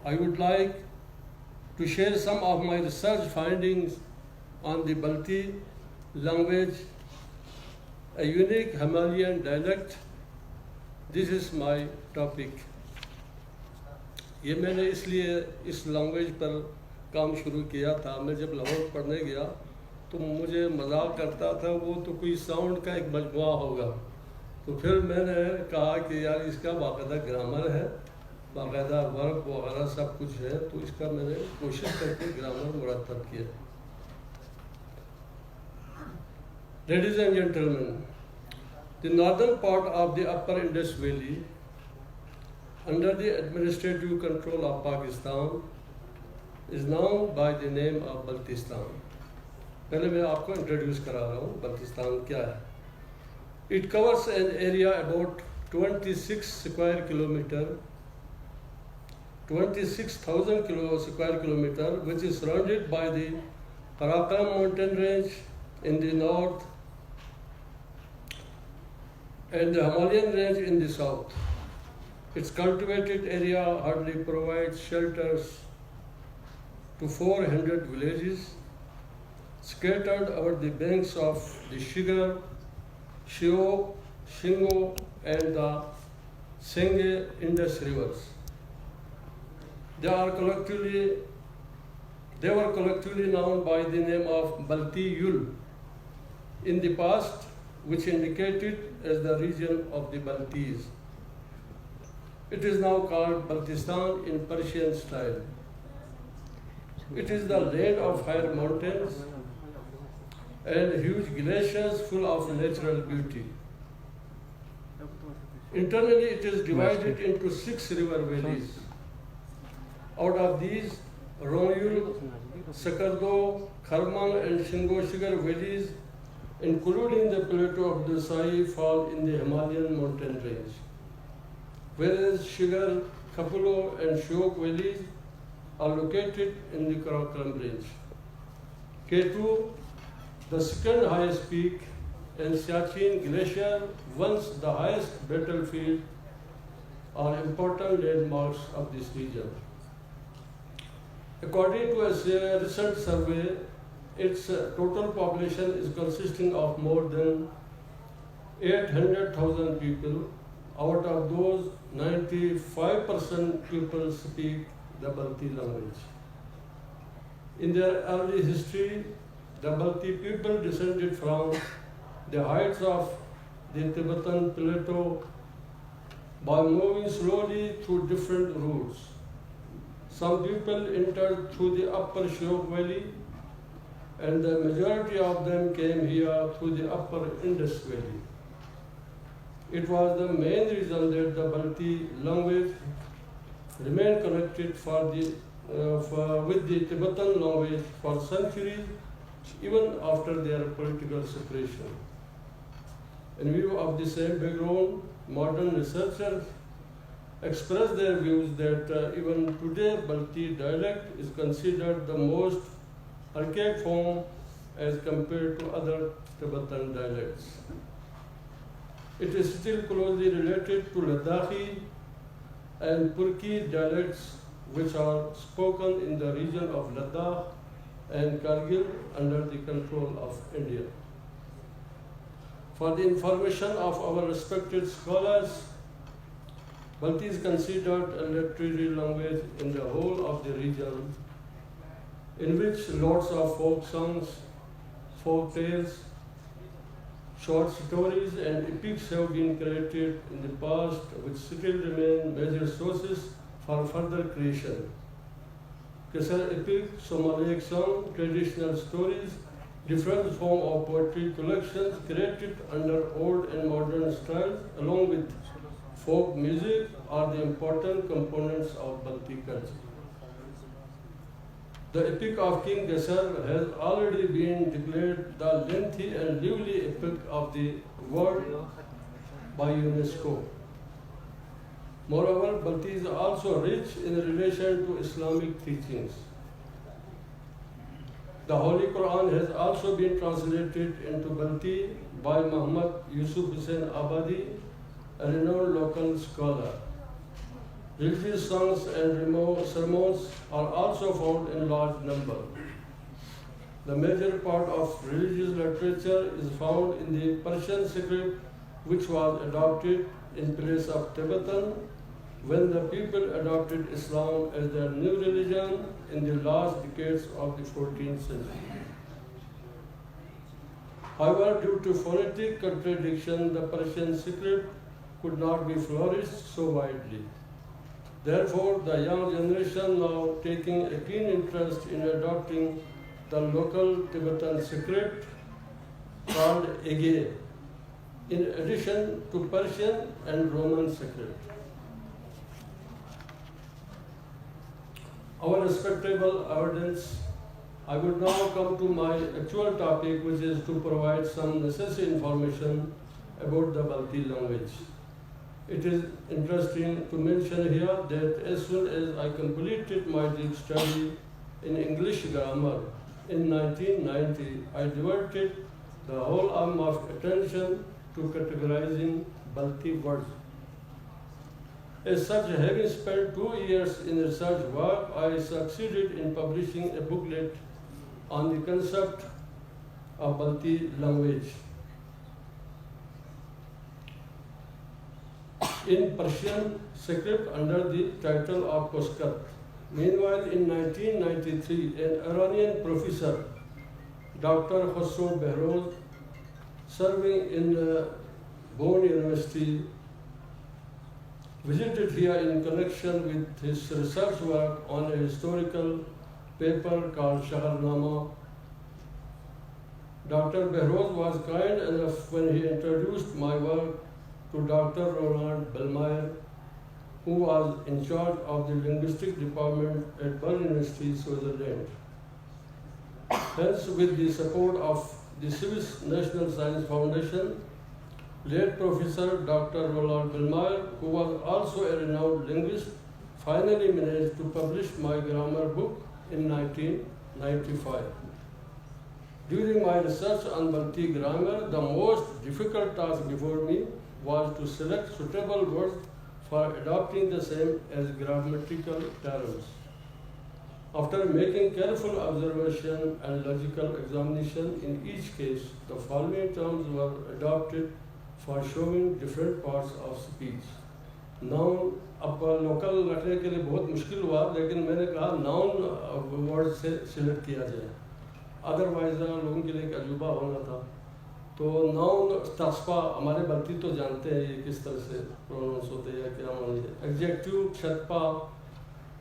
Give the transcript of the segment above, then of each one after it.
I would like to share some of my research findings on the Balti language, a unique Himalayan dialect. This is my topic. ये मैंने इसलिए इस language पर काम शुरू किया था। मैं जब लाहौर पढ़ने गया तो मुझे मजाक करता था वो तो कोई साउंड का एक मजमुआ होगा। तो फिर मैंने कहा कि यार इसका बाकायदा ग्रामर है, बाकायदा वर्ब वगैरह सब कुछ है, तो इसका मैंने कोशिश करके ग्रामर मुरतब किया। Ladies and gentlemen, the northern part of the upper Indus Valley, under the administrative control of Pakistan, is known by the name of Baltistan. पहले मैं आपको इंट्रोड्यूस करा रहा हूँ बल्तिस्तान क्या है। It covers an area about 26 square kilometer, 26,000 square kilometer, which is surrounded by the Karakoram mountain range in the north and the Himalayan range in the south. Its cultivated area hardly provides shelters to 400 villages scattered over the banks of the Shigar, Shio, Shingo, and the Senge Indus rivers. They were collectively known by the name of Balti Yul in the past, which indicated as the region of the Baltis. It is now called Baltistan in Persian style. It is the land of higher mountains and huge glaciers full of natural beauty. Internally, it is divided into 6 river valleys. Out of these, Ronyul, Sakardo, Kharman, and Shingo-Shigar valleys, including the plateau of the Sai, fall in the Himalayan mountain range, whereas Shigar, Kapulo, and Shiok valleys are located in the Karakoram range. K2, the second highest peak, and Siachen Glacier, once the highest battlefield, are important landmarks of this region. According to a recent survey, its total population is consisting of more than 800,000 people. Out of those, 95% people speak the Balti language. In their early history, the Balti people descended from the heights of the Tibetan plateau by moving slowly through different routes. Some people entered through the upper Shiok Valley, and the majority of them came here through the upper Indus Valley. It was the main reason that the Balti language remained connected with the Tibetan language for centuries, even after their political separation. In view of the same background, modern researchers express their views that even today Balti dialect is considered the most archaic form as compared to other Tibetan dialects. It is still closely related to Ladakhi and Purki dialects, which are spoken in the region of Ladakh and Kargil under the control of India. For the information of our respected scholars, Balti is considered a literary language in the whole of the region, in which lots of folk songs, folk tales, short stories, and epics have been created in the past, which still remain major sources for further creation. Kesar epic, Somalic song, traditional stories, different form of poetry collections created under old and modern styles, along with folk music, are the important components of Balti culture. The epic of King Gesar has already been declared the lengthy and lively epic of the world by UNESCO. Moreover, Balti is also rich in relation to Islamic teachings. The Holy Quran has also been translated into Balti by Muhammad Yusuf Hussain Abadi, a renowned local scholar. Religious songs and sermons are also found in large number. The major part of religious literature is found in the Persian script, which was adopted in place of Tibetan when the people adopted Islam as their new religion in the last decades of the 14th century. However, due to phonetic contradiction, the Persian script could not be flourished so widely. Therefore, the young generation now taking a keen interest in adopting the local Tibetan script called Ege, in addition to Persian and Roman script. Our respectable audience, I would now come to my actual topic, which is to provide some necessary information about the Balti language. It is interesting to mention here that as soon as I completed my deep study in English grammar in 1990, I devoted the whole arm of attention to categorizing Balti words. As such, having spent 2 years in research work, I succeeded in publishing a booklet on the concept of Balti language in Persian script under the title of Koskat. Meanwhile, in 1993, an Iranian professor, Dr. Khosrow Behrouz, serving in Berne University, visited here in connection with his research work on a historical paper called Shaharnama. Dr. Behrouz was kind enough when he introduced my work to Dr. Roland Bellmeyer, who was in charge of the linguistic department at Berne University, Switzerland. Hence, with the support of the Swiss National Science Foundation, late Professor Dr. Roland Bellmeyer, who was also a renowned linguist, finally managed to publish my grammar book in 1995. During my research on Balti grammar, the most difficult task before me was to select suitable words for adopting the same as grammatical terms. After making careful observation and logical examination in each case, the following terms were adopted for showing different parts of speech. Noun, अब local रखने के लिए बहुत मुश्किल हुआ, लेकिन मैंने कहा नाउन वर्ड से सिलेक्ट किया जाए, अदरवाइज लोगों के लिए एक अजूबा होना था. तो नाउन तस्पा हमारे बल्ती तो जानते हैं ये किस तरह से प्रोनाउंस होते हैं या क्या मानिए. एग्जेक्टिव छतपा,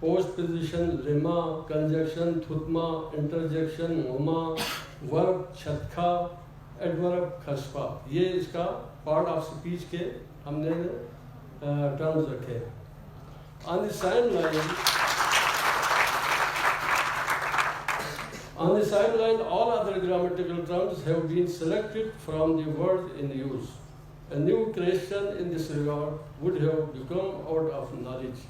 पोस्ट पोजिशन लेमा, कंजक्शन थुतमा, इंटरजेक्शन मोमा, वर्ब छतखा, एडवर्ब खसपा. ये इसका पार्ट ऑफ स्पीच के हमने टर्म्स रखे. On the sideline, all other grammatical terms have been selected from the words in use. A new creation in this regard would have become out of knowledge.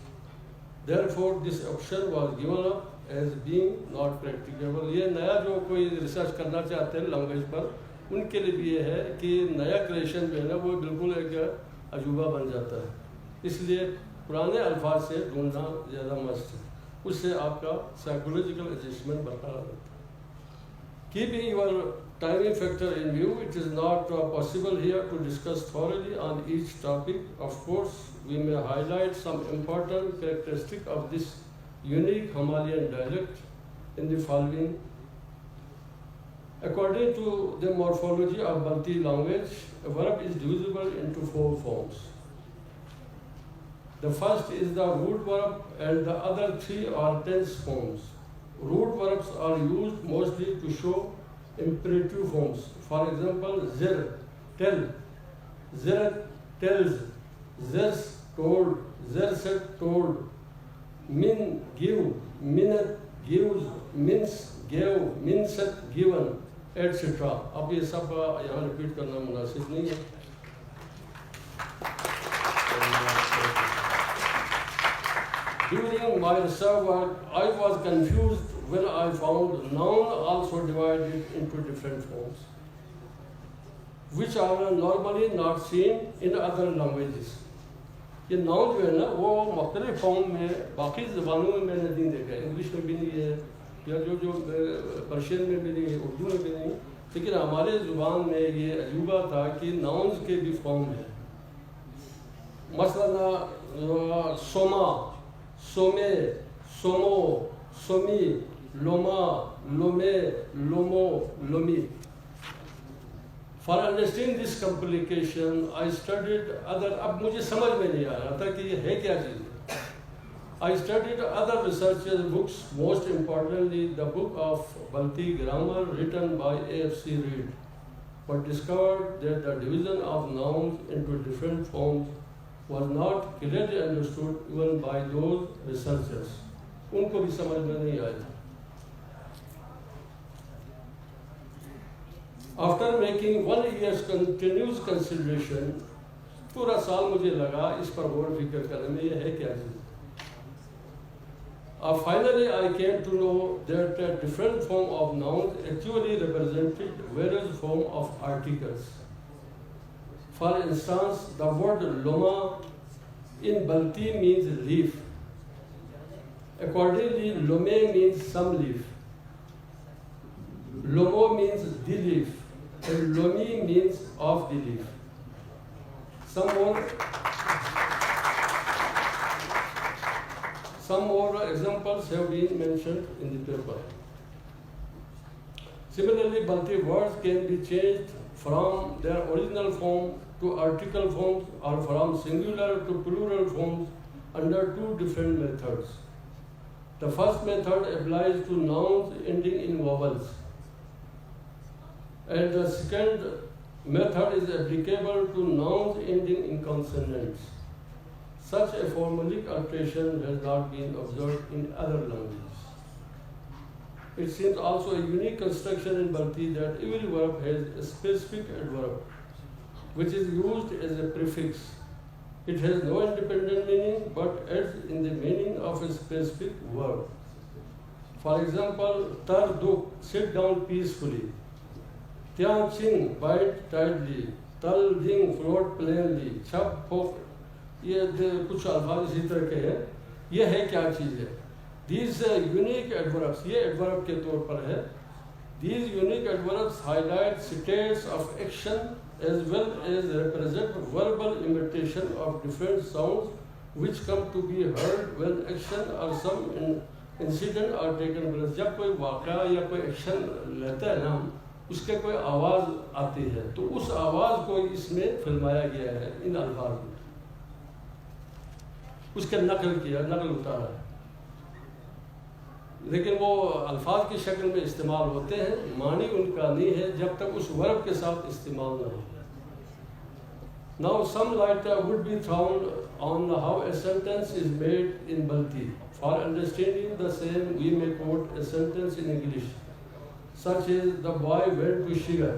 Therefore, this option was given up as being not practicable. ये नया जो कोई research करना चाहते हैं language पर, उनके लिए भी ये है कि नया क्रिएशन जो है ना वो बिल्कुल एक अजूबा बन जाता है. इसलिए पुराने अल्फाज से ढूंढना ज़्यादा मस्त है. उससे आपका साइकोलॉजिकल एडजस्टमेंट बरकरार रहता है. Keeping your timing factor in view, it is not possible here to discuss thoroughly on each topic. Of course, we may highlight some important characteristics of this unique Himalayan dialect in the following. According to the morphology of Balti language, a verb is divisible into 4 forms. The first is the root verb and the other 3 are tense forms. Root verbs are used mostly to show imperative forms. For example, zir, tell, zirat, tells, zirs, told, zirsat, told, min, give, minat, gives, mins, gave, minsat, given, etc. अब ये सब यहाँ repeat करना मुनासिब नहीं है. During my research work, I was confused when I found noun also divided into different forms, which are normally not seen in other languages. ये noun जो है ना वो मुख्तलिफ फॉर्म में बाकी ज़बानों में मैंने नहीं देखा है, इंग्लिश में भी नहीं है या जो पर्शियन में भी नहीं है, उर्दू में भी नहीं, लेकिन हमारे ज़ुबान में ये अजूबा था कि नाउन्स के भी फॉर्म है। मसलन सोमा, सोमे, सोमो, सोमी, लोमा, लोमे, लोमो, लोमी। For understanding this complication, I studied other. अब मुझे समझ में नहीं आ रहा था कि ये है क्या चीज़। I studied other researchers' books, most importantly the book of Balti Grammar written by A.F.C. Reed, but discovered that the division of nouns into different forms was not clearly understood even by those researchers. उनको भी समझ में नहीं आया। After making 1 year's continuous consideration, पूरा साल मुझे लगा इस पर गौर फिक्र करने में, ये है क्या चीज़। Finally, I came to know that a different form of nouns actually represented various forms of articles. For instance, the word loma in Balti means leaf. Accordingly, lome means some leaf. Lomo means the leaf. And lomi means of the leaf. Some more examples have been mentioned in the paper. Similarly, Balti words can be changed from their original form to article forms or from singular to plural forms under 2 different methods. The first method applies to nouns ending in vowels, and the second method is applicable to nouns ending in consonants. Such a formalic alteration has not been observed in other languages. It seems also a unique construction in Balti that every verb has a specific adverb, which is used as a prefix. It has no independent meaning, but adds in the meaning of a specific verb. For example, tar duk, sit down peacefully. Tiang ching, bite tightly. Tal ding, float plainly. Chap pok, ये कुछ अल्फाज इसी तरह के हैं। ये है क्या चीज़ है? These unique adverbs, ये adverb के तौर पर है। These unique adverbs highlight states of action as well as represent verbal imitation of different sounds which come to be heard when action or some incident are taken place. जब कोई वाक़या या कोई एक्शन लेते हैं ना, उसके कोई आवाज़ आती है, तो उस आवाज़ को इसमें फिल्माया गया है इन अल्फाज में, उसके नकल उतारा है, लेकिन वो अल्फाज की शक्ल में इस्तेमाल होते हैं, मानी उनका नहीं है जब तक उस वर्ब के साथ इस्तेमाल न हो। Now some light would be thrown on how a sentence is made in Balti. For understanding the same, we may quote a sentence in English, such as the boy went to Shigar.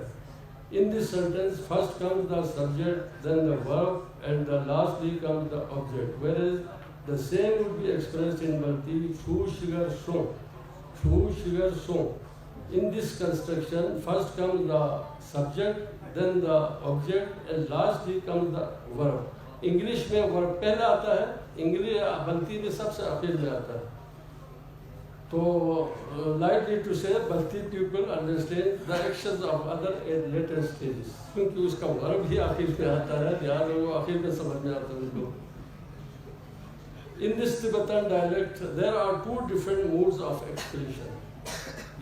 In this sentence, first comes the subject, then the verb, and lastly comes the object. Whereas the same would be expressed in Balti, Fu Shigar So. Fu Shigar So. In this construction, first comes the subject, then the object, and lastly comes the verb. English में verb पहला आता है, English Balti में सबसे आखिर में आता है। तो likely to say Balti people understand the actions of other at later stages, क्योंकि उसका verb ही आखिर में आता है, ध्यान वो आखिर में समझ में आता है उनको। In this Tibetan dialect, there are 2 different modes of expression.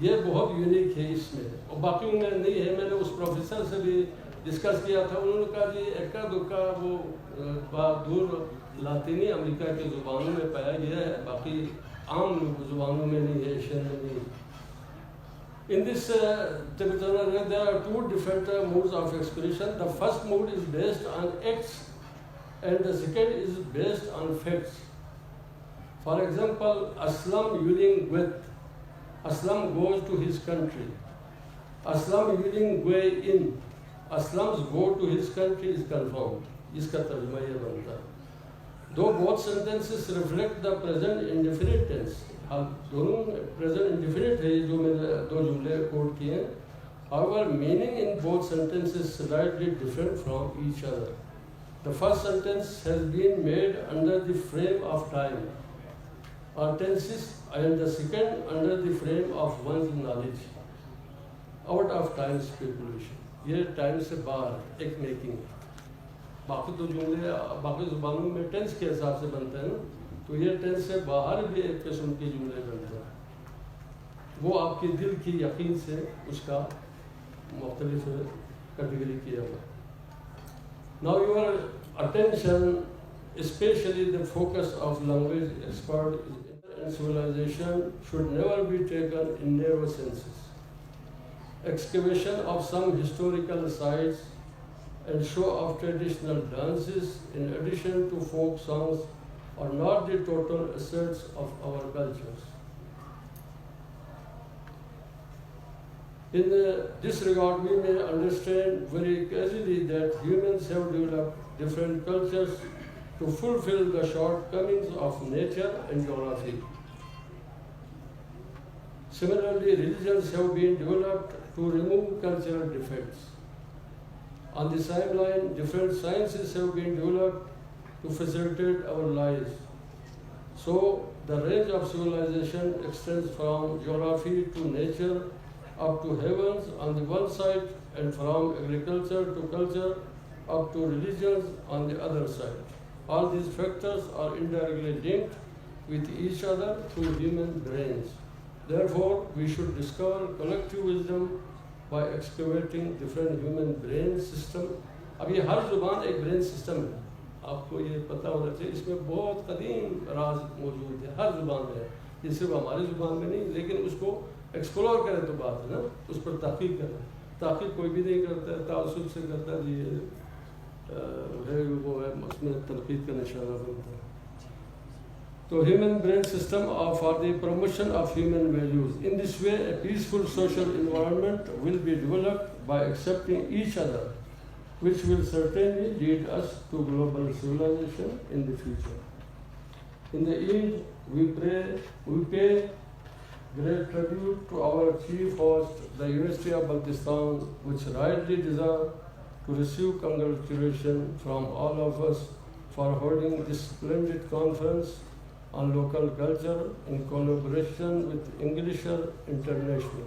ये बहुत यूनिक है इसमें, और बाकी में नहीं है। मैंने उस प्रोफेसर से भी डिस्कस किया था, उन्होंने कहा जी एक्का दुक्का वो बात दूर लातीनी अमेरिका के ज़ुबानों में पाया गया है, बाकी आम ज़ुबानों में नहीं है, एशियन में नहीं। In this Tibetan, there are 2 different modes of expression. The first mode is based on acts, and the second is based on facts. For example, Aslam yielding with, Aslam goes to his country. Aslam yielding way in, Aslams go to his country is confirmed. इसका तर्जुमा ये बनता है। Though both sentences reflect the present indefinite tense, दोनों present indefinite है जो मैंने 2 जुमले कोट किए हैं। However, meaning in both sentences is slightly different from each other. The first sentence has been made under the frame of time or tenses, and the second under the frame of one's knowledge, out of time speculation. ये time से बाहर एक making है. बाकी तो जुमले बाकी ज़ुबानों में टेंस के हिसाब से बनते हैं ना, तो ये टेंस से बाहर भी एक किस्म के जुमले बनते हैं. वो आपके दिल की यकीन से उसका मुख्तलिफ कैटेगरी किया हुआ. Now your attention, especially the focus of language expert and civilization, should never be taken in narrow senses. Excavation of some historical sites and show of traditional dances in addition to folk songs are not the total assets of our cultures. In this regard, we may understand very easily that humans have developed different cultures to fulfill the shortcomings of nature and geography. Similarly, religions have been developed to remove cultural defects. On the same line, different sciences have been developed to facilitate our lives. So, the range of civilization extends from geography to nature up to heavens on the one side, and from agriculture to culture up to religions on the other side. All these factors are indirectly linked with each other through human brains. Therefore, we should discover collective wisdom by excavating different human brain system. अब ये हर जुबान एक brain system है, आपको ये पता होना चाहिए. इसमें बहुत कदीम राज मौजूद है, हर जुबान में है. ये सिर्फ हमारी जुबान में नहीं, लेकिन उसको एक्सप्लोर करें तो बात है ना, उस पर तहकीक करें. तहकीक कोई भी नहीं करता है, तासुब से करता है, ये वो है, उसमें तनकीद का निशाना बनता है. So human brain system are for the promotion of human values. In this way, a peaceful social environment will be developed by accepting each other, which will certainly lead us to global civilization in the future. In the end, we pay great tribute to our chief host, the University of Baltistan, which rightly deserve to receive congratulations from all of us for holding this splendid conference on local culture in collaboration with Englisher International.